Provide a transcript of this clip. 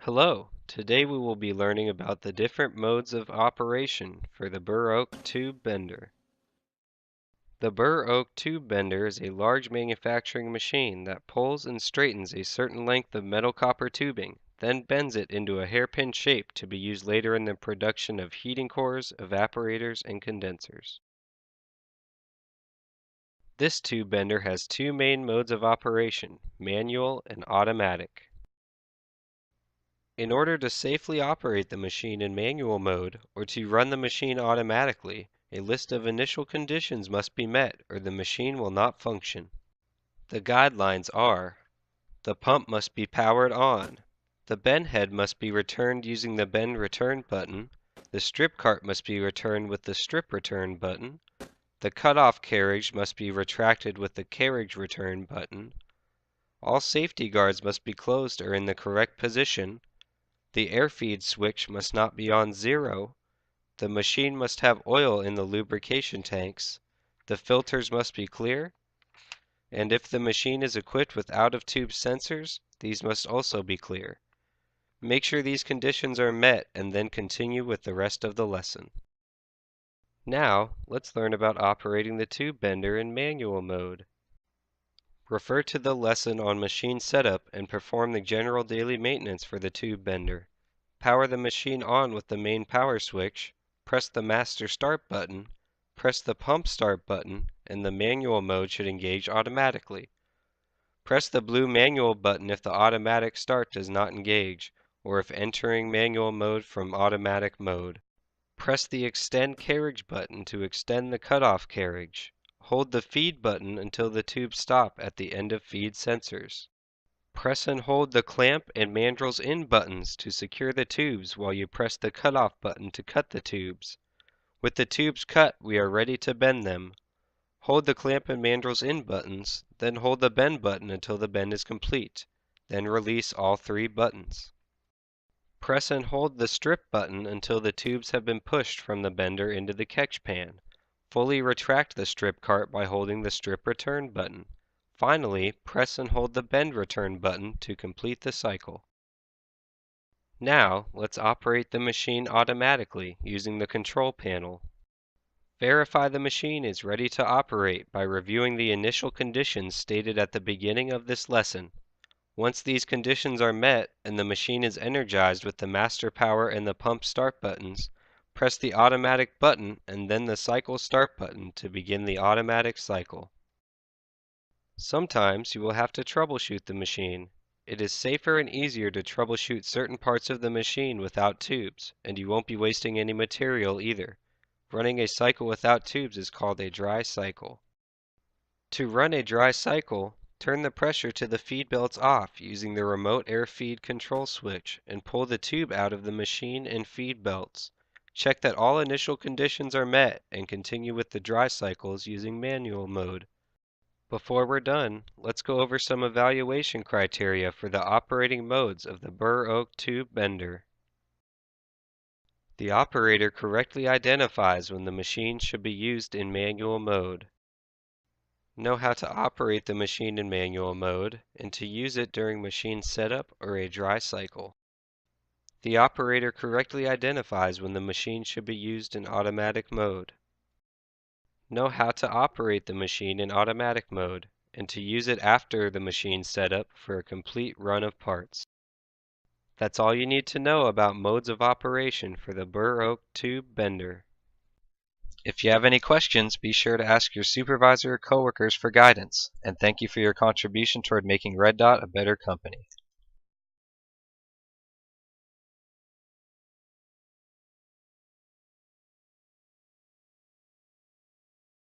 Hello, today we will be learning about the different modes of operation for the Burr-Oak tube bender. The Burr-Oak tube bender is a large manufacturing machine that pulls and straightens a certain length of metal copper tubing, then bends it into a hairpin shape to be used later in the production of heating cores, evaporators, and condensers. This tube bender has two main modes of operation, manual and automatic. In order to safely operate the machine in manual mode, or to run the machine automatically, a list of initial conditions must be met or the machine will not function. The guidelines are: the pump must be powered on, the bend head must be returned using the bend return button, the strip cart must be returned with the strip return button, the cutoff carriage must be retracted with the carriage return button, all safety guards must be closed or in the correct position, the air feed switch must not be on 0, the machine must have oil in the lubrication tanks, the filters must be clear, and if the machine is equipped with out-of-tube sensors, these must also be clear. Make sure these conditions are met and then continue with the rest of the lesson. Now, let's learn about operating the tube bender in manual mode. Refer to the lesson on machine setup and perform the general daily maintenance for the tube bender. Power the machine on with the main power switch, press the master start button, press the pump start button, and the manual mode should engage automatically. Press the blue manual button if the automatic start does not engage, or if entering manual mode from automatic mode. Press the extend carriage button to extend the cutoff carriage. Hold the feed button until the tubes stop at the end of feed sensors. Press and hold the clamp and mandrels in buttons to secure the tubes while you press the cutoff button to cut the tubes. With the tubes cut, we are ready to bend them. Hold the clamp and mandrels in buttons, then hold the bend button until the bend is complete. Then release all three buttons. Press and hold the strip button until the tubes have been pushed from the bender into the catch pan. Fully retract the strip cart by holding the strip return button. Finally, press and hold the bend return button to complete the cycle. Now, let's operate the machine automatically using the control panel. Verify the machine is ready to operate by reviewing the initial conditions stated at the beginning of this lesson. Once these conditions are met and the machine is energized with the master power and the pump start buttons, press the automatic button and then the cycle start button to begin the automatic cycle. Sometimes you will have to troubleshoot the machine. It is safer and easier to troubleshoot certain parts of the machine without tubes, and you won't be wasting any material either. Running a cycle without tubes is called a dry cycle. To run a dry cycle, turn the pressure to the feed belts off using the remote air feed control switch and pull the tube out of the machine and feed belts. Check that all initial conditions are met and continue with the dry cycles using manual mode. Before we're done, let's go over some evaluation criteria for the operating modes of the Burr-Oak tube bender. The operator correctly identifies when the machine should be used in manual mode. Know how to operate the machine in manual mode and to use it during machine setup or a dry cycle. The operator correctly identifies when the machine should be used in automatic mode. Know how to operate the machine in automatic mode and to use it after the machine setup for a complete run of parts. That's all you need to know about modes of operation for the Burr-Oak tube bender. If you have any questions, be sure to ask your supervisor or coworkers for guidance, and thank you for your contribution toward making Red Dot a better company.